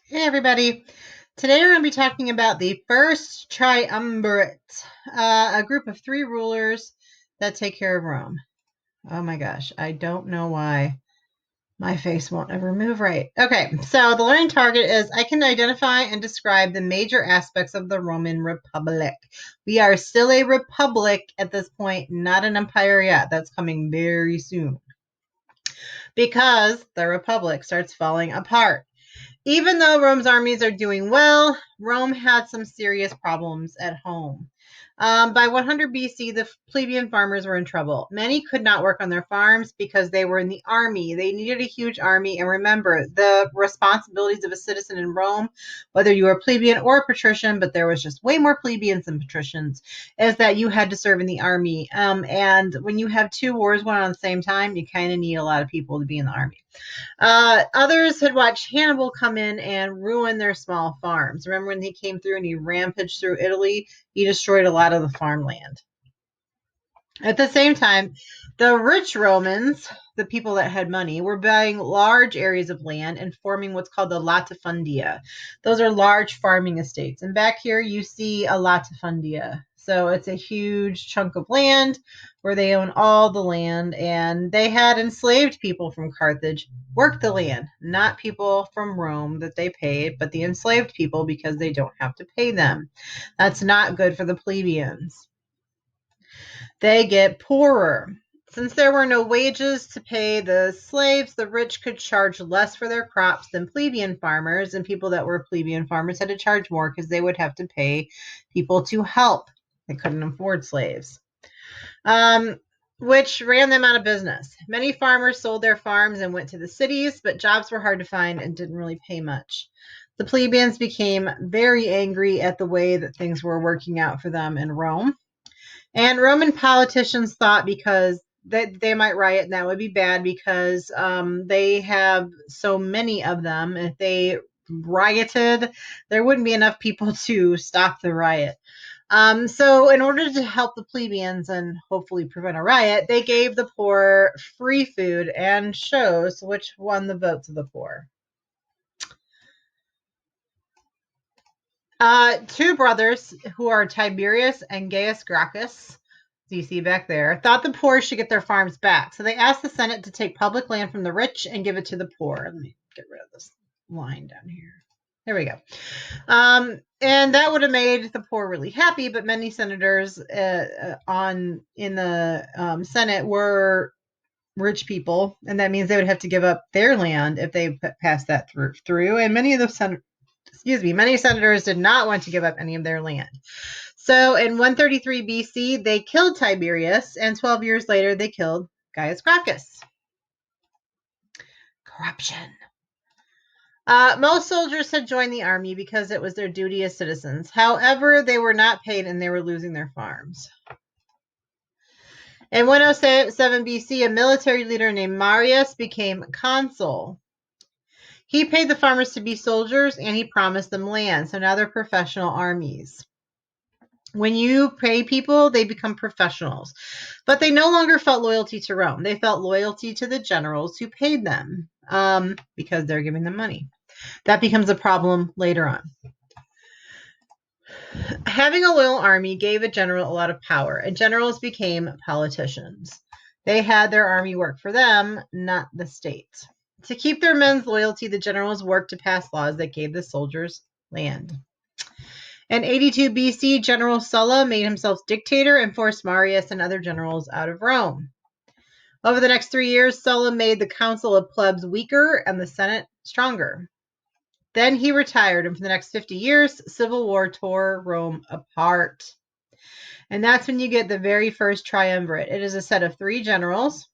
Hey everybody. Today we're going to be talking about the First Triumvirate, a group of 3 rulers that take care of Rome. Oh my gosh, I don't know why my face won't ever move right. Okay, so the learning target is I can identify and describe the major aspects of the Roman Republic. We are still a republic at this point, not an empire yet. That's coming very soon because the republic starts falling apart. Even though Rome's armies are doing well, Rome had some serious problems at home. By 100 BC, the plebeian farmers were in trouble. Many could not work on their farms because they were in the army. They needed a huge army. And remember, the responsibilities of a citizen in Rome, whether you were a plebeian or a patrician, but there was just way more plebeians than patricians, is that you had to serve in the army. And when you have 2 wars going on at the same time, you kind of need a lot of people to be in the army. Others had watched Hannibal come in and ruin their small farms. Remember when he came through and he rampaged through Italy? He destroyed a lot of the farmland. At the same time, the rich Romans, the people that had money, were buying large areas of land and forming what's called the latifundia. Those are large farming estates. And back here you see a latifundia. So it's a huge chunk of land where they own all the land, and they had enslaved people from Carthage work the land, not people from Rome that they paid, but the enslaved people because they don't have to pay them. That's not good for the plebeians. They get poorer. Since there were no wages to pay the slaves, the rich could charge less for their crops than plebeian farmers, and people that were plebeian farmers had to charge more because they would have to pay people to help. They couldn't afford slaves, which ran them out of business. Many farmers sold their farms and went to the cities, but jobs were hard to find and didn't really pay much. The plebeians became very angry at the way that things were working out for them in Rome. And Roman politicians thought because they might riot, and that would be bad because they have so many of them. If they rioted, there wouldn't be enough people to stop the riot. So in order to help the plebeians and hopefully prevent a riot, they gave the poor free food and shows which won the votes of the poor. 2 brothers who are Tiberius and Gaius Gracchus, you see back there, thought the poor should get their farms back. So they asked the Senate to take public land from the rich and give it to the poor. Let me get rid of this line down here. There we go. And that would have made the poor really happy, but many senators in the Senate were rich people, and that means they would have to give up their land if they passed that through. And many senators did not want to give up any of their land. So in 133 BC, they killed Tiberius, and 12 years later, they killed Gaius Gracchus. Corruption. Most soldiers had joined the army because it was their duty as citizens. However, they were not paid and they were losing their farms. In 107 BC, a military leader named Marius became consul. He paid the farmers to be soldiers and he promised them land, so now they're professional armies. When you pay people, they become professionals. But they no longer felt loyalty to Rome. They felt loyalty to the generals who paid them because they're giving them money. That becomes a problem later on. Having a loyal army gave a general a lot of power, and generals became politicians. They had their army work for them, not the state. To keep their men's loyalty, the generals worked to pass laws that gave the soldiers land. In 82 BC, General Sulla made himself dictator and forced Marius and other generals out of Rome. Over the next 3 years, Sulla made the Council of Plebs weaker and the Senate stronger. Then he retired, and for the next 50 years, civil war tore Rome apart. And that's when you get the very first triumvirate. It is a set of 3 generals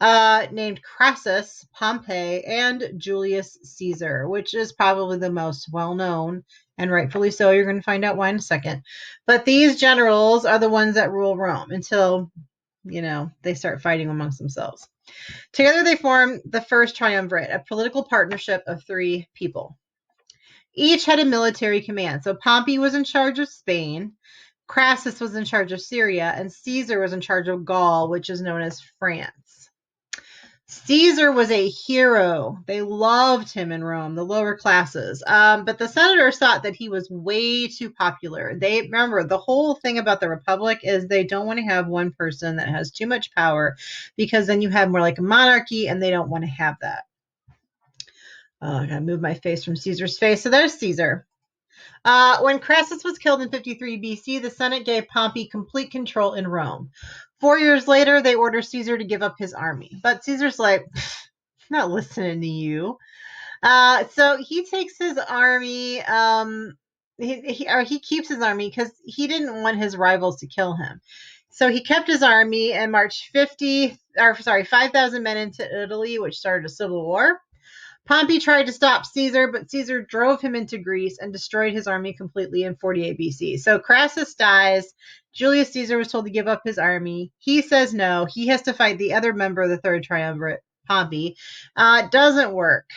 named Crassus, Pompey, and Julius Caesar, which is probably the most well-known, and rightfully so. You're going to find out why in a second. But these generals are the ones that rule Rome until, they start fighting amongst themselves. Together they form the First Triumvirate, a political partnership of 3 people. Each had a military command. So Pompey was in charge of Spain, Crassus was in charge of Syria, and Caesar was in charge of Gaul, which is known as France. Caesar was a hero. They loved him in Rome, the lower classes. But the senators thought that he was way too popular. They remember the whole thing about the Republic is they don't want to have one person that has too much power because then you have more like a monarchy and they don't want to have that. I gotta move my face from Caesar's face. So there's Caesar. When Crassus was killed in 53 BC, the Senate gave Pompey complete control in Rome. 4 years later, they ordered Caesar to give up his army. But Caesar's like, I'm not listening to you. So he takes his army. He keeps his army because he didn't want his rivals to kill him. So he kept his army and marched 5,000 men into Italy, which started a civil war. Pompey tried to stop Caesar, but Caesar drove him into Greece and destroyed his army completely in 48 BC. So Crassus dies. Julius Caesar was told to give up his army. He says no. He has to fight the other member of the Third Triumvirate, Pompey. It doesn't work.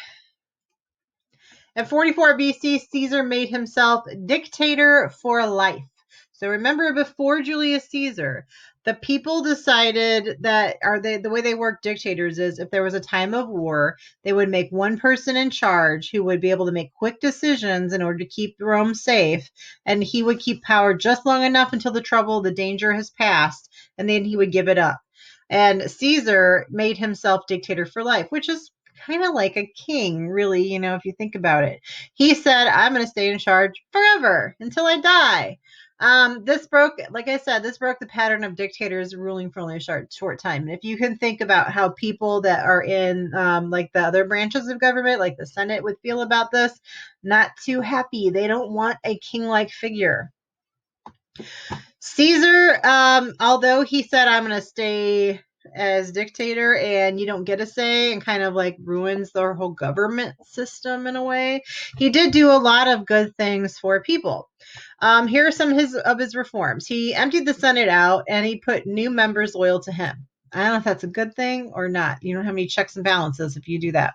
In 44 BC, Caesar made himself dictator for life. So remember, before Julius Caesar, the people decided that the way they work dictators is if there was a time of war, they would make one person in charge who would be able to make quick decisions in order to keep Rome safe, and he would keep power just long enough until the danger has passed, and then he would give it up. And Caesar made himself dictator for life, which is kind of like a king, really, if you think about it. He said, I'm going to stay in charge forever until I die. This broke the pattern of dictators ruling for only a short time. And if you can think about how people that are in like the other branches of government, like the Senate, would feel about this, not too happy. They don't want a king-like figure. Caesar, although he said, I'm going to stay as dictator and you don't get a say, and kind of like ruins the whole government system in a way, he did do a lot of good things for people. Here are some of his reforms. He emptied the Senate out and he put new members loyal to him. I don't know if that's a good thing or not. You don't have any checks and balances if you do that.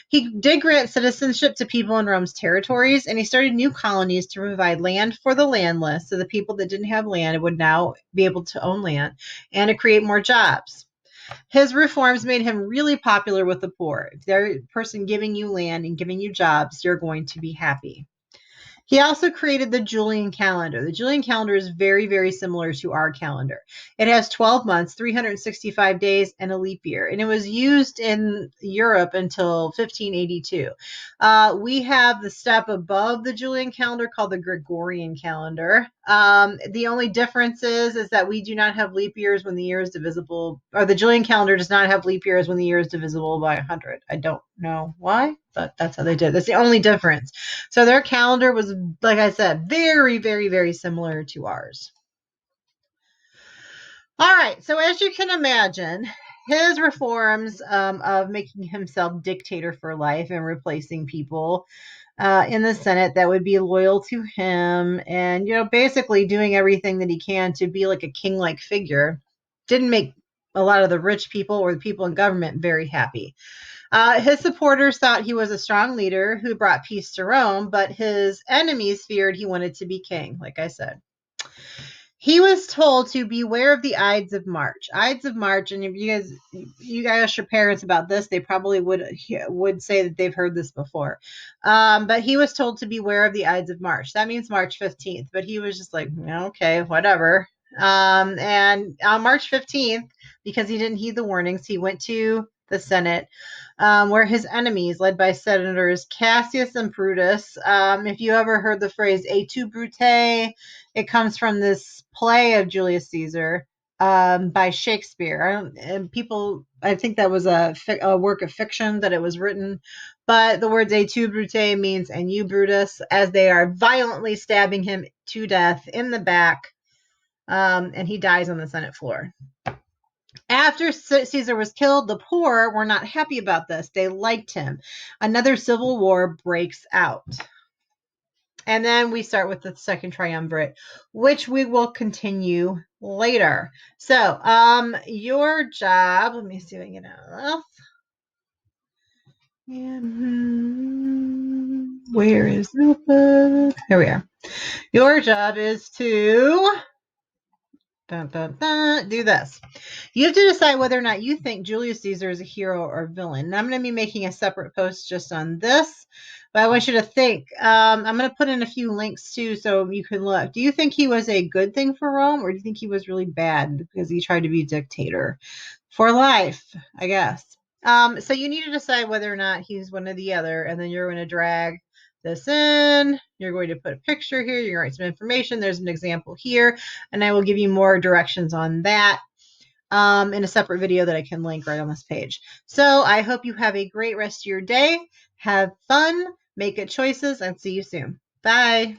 He did grant citizenship to people in Rome's territories, and he started new colonies to provide land for the landless, so the people that didn't have land would now be able to own land, and to create more jobs. His reforms made him really popular with the poor. If they're a person giving you land and giving you jobs, you're going to be happy. He also created the Julian Calendar. The Julian Calendar is very, very similar to our calendar. It has 12 months, 365 days, and a leap year. And it was used in Europe until 1582. We have the step above the Julian Calendar called the Gregorian Calendar. The only difference is that we do not have leap years when the year is divisible, or the Julian Calendar does not have leap years when the year is divisible by 100. I don't know why, but that's how they did it. That's the only difference. So their calendar was, like I said, very, very, very similar to ours. All right. So as you can imagine, his reforms of making himself dictator for life and replacing people in the Senate that would be loyal to him, and basically doing everything that he can to be like a king-like figure, didn't make a lot of the rich people or the people in government very happy. His supporters thought he was a strong leader who brought peace to Rome, but his enemies feared he wanted to be king, like I said. He was told to beware of the Ides of March. Ides of March, and if you guys ask your parents about this, they probably would say that they've heard this before. But he was told to beware of the Ides of March. That means March 15th. But he was just like, okay, whatever. And on March 15th, because he didn't heed the warnings, he went to the Senate, where his enemies, led by Senators Cassius and Brutus. If you ever heard the phrase "et tu, Brute," it comes from this play of Julius Caesar by Shakespeare. I think that was a work of fiction that it was written. But the words "et tu, Brute" means "and you, Brutus," as they are violently stabbing him to death in the back, and he dies on the Senate floor. After Caesar was killed, the poor were not happy about this. They liked him. Another civil war breaks out. And then we start with the Second Triumvirate, which we will continue later. So, your job, let me see if I can get out of this. Where is the book? Here we are. Your job is to Dun, dun, dun, do this. You have to decide whether or not you think Julius Caesar is a hero or villain. And I'm going to be making a separate post just on this, but I want you to think. I'm going to put in a few links too so you can look. Do you think he was a good thing for Rome, or do you think he was really bad because he tried to be dictator for life, I guess? So you need to decide whether or not he's one or the other, and then you're going to drag this in. You're going to put a picture here. You're going to write some information. There's an example here, and I will give you more directions on that in a separate video that I can link right on this page. So I hope you have a great rest of your day. Have fun, make good choices, and see you soon. Bye.